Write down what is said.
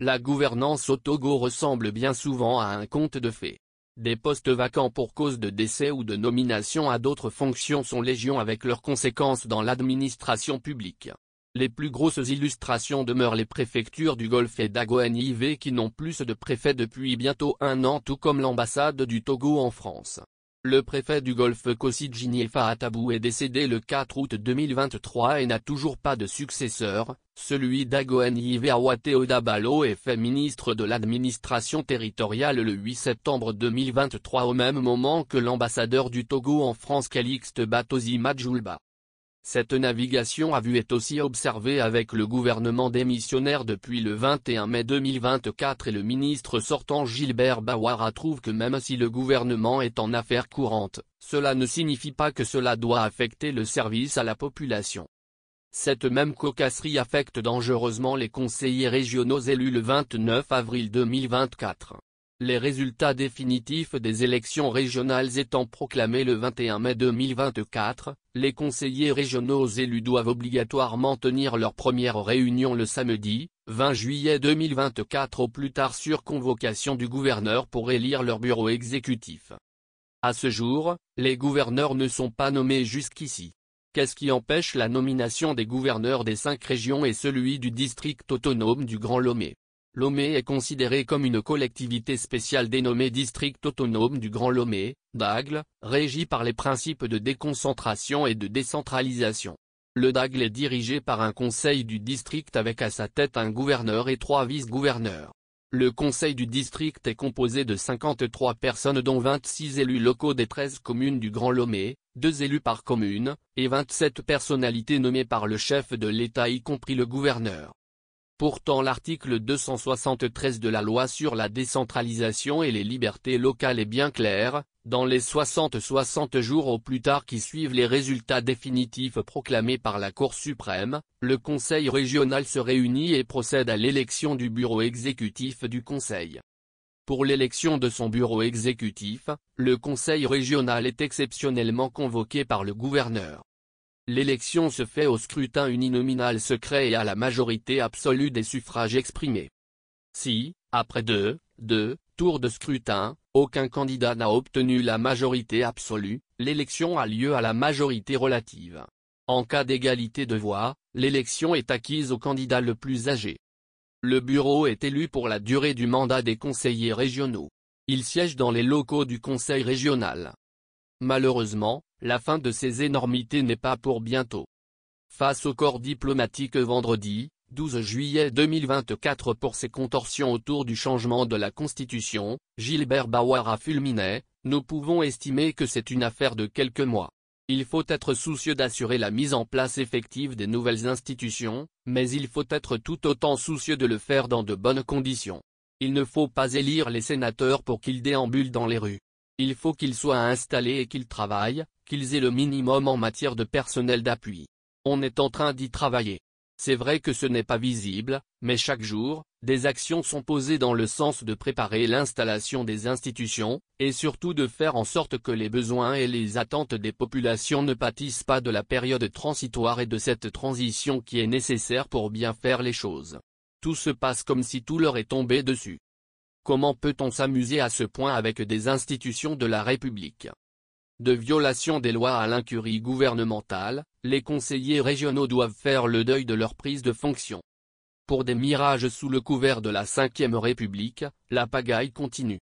La gouvernance au Togo ressemble bien souvent à un conte de fées. Des postes vacants pour cause de décès ou de nomination à d'autres fonctions sont légion avec leurs conséquences dans l'administration publique. Les plus grosses illustrations demeurent les préfectures du Golfe et d'Agoanive qui n'ont plus de préfet depuis bientôt un an, tout comme l'ambassade du Togo en France. Le préfet du Golfe Kossi Djinyefa Atabou est décédé le 4 août 2023 et n'a toujours pas de successeur. Celui d'Agoanive Awate Odabalo est fait ministre de l'administration territoriale le 8 septembre 2023 au même moment que l'ambassadeur du Togo en France Calixte Batosi Madjoulba. Cette navigation à vue est aussi observée avec le gouvernement démissionnaire depuis le 21 mai 2024 et le ministre sortant Gilbert Bawara trouve que même si le gouvernement est en affaires courantes, cela ne signifie pas que cela doit affecter le service à la population. Cette même cocasserie affecte dangereusement les conseillers régionaux élus le 29 avril 2024. Les résultats définitifs des élections régionales étant proclamés le 21 mai 2024, les conseillers régionaux élus doivent obligatoirement tenir leur première réunion le samedi, 20 juillet 2024 au plus tard sur convocation du gouverneur pour élire leur bureau exécutif. À ce jour, les gouverneurs ne sont pas nommés jusqu'ici. Qu'est-ce qui empêche la nomination des gouverneurs des 5 régions et celui du district autonome du Grand Lomé? Lomé est considéré comme une collectivité spéciale dénommée District autonome du Grand Lomé, DAGL, régie par les principes de déconcentration et de décentralisation. Le DAGL est dirigé par un conseil du district avec à sa tête un gouverneur et 3 vice-gouverneurs. Le conseil du district est composé de 53 personnes dont 26 élus locaux des 13 communes du Grand Lomé, 2 élus par commune, et 27 personnalités nommées par le chef de l'État y compris le gouverneur. Pourtant l'article 273 de la loi sur la décentralisation et les libertés locales est bien clair, dans les 60 jours au plus tard qui suivent les résultats définitifs proclamés par la Cour suprême, le Conseil régional se réunit et procède à l'élection du bureau exécutif du Conseil. Pour l'élection de son bureau exécutif, le Conseil régional est exceptionnellement convoqué par le gouverneur. L'élection se fait au scrutin uninominal secret et à la majorité absolue des suffrages exprimés. Si, après deux tours de scrutin, aucun candidat n'a obtenu la majorité absolue, l'élection a lieu à la majorité relative. En cas d'égalité de voix, l'élection est acquise au candidat le plus âgé. Le bureau est élu pour la durée du mandat des conseillers régionaux. Il siège dans les locaux du conseil régional. Malheureusement, la fin de ces énormités n'est pas pour bientôt. Face au corps diplomatique vendredi, 12 juillet 2024 pour ces contorsions autour du changement de la Constitution, Gilbert Bawara fulminait, nous pouvons estimer que c'est une affaire de quelques mois. Il faut être soucieux d'assurer la mise en place effective des nouvelles institutions, mais il faut être tout autant soucieux de le faire dans de bonnes conditions. Il ne faut pas élire les sénateurs pour qu'ils déambulent dans les rues. Il faut qu'ils soient installés et qu'ils travaillent, qu'ils aient le minimum en matière de personnel d'appui. On est en train d'y travailler. C'est vrai que ce n'est pas visible, mais chaque jour, des actions sont posées dans le sens de préparer l'installation des institutions, et surtout de faire en sorte que les besoins et les attentes des populations ne pâtissent pas de la période transitoire et de cette transition qui est nécessaire pour bien faire les choses. Tout se passe comme si tout leur est tombé dessus. Comment peut-on s'amuser à ce point avec des institutions de la République? De violation des lois à l'incurie gouvernementale, les conseillers régionaux doivent faire le deuil de leur prise de fonction. Pour des mirages sous le couvert de la Ve République, la pagaille continue.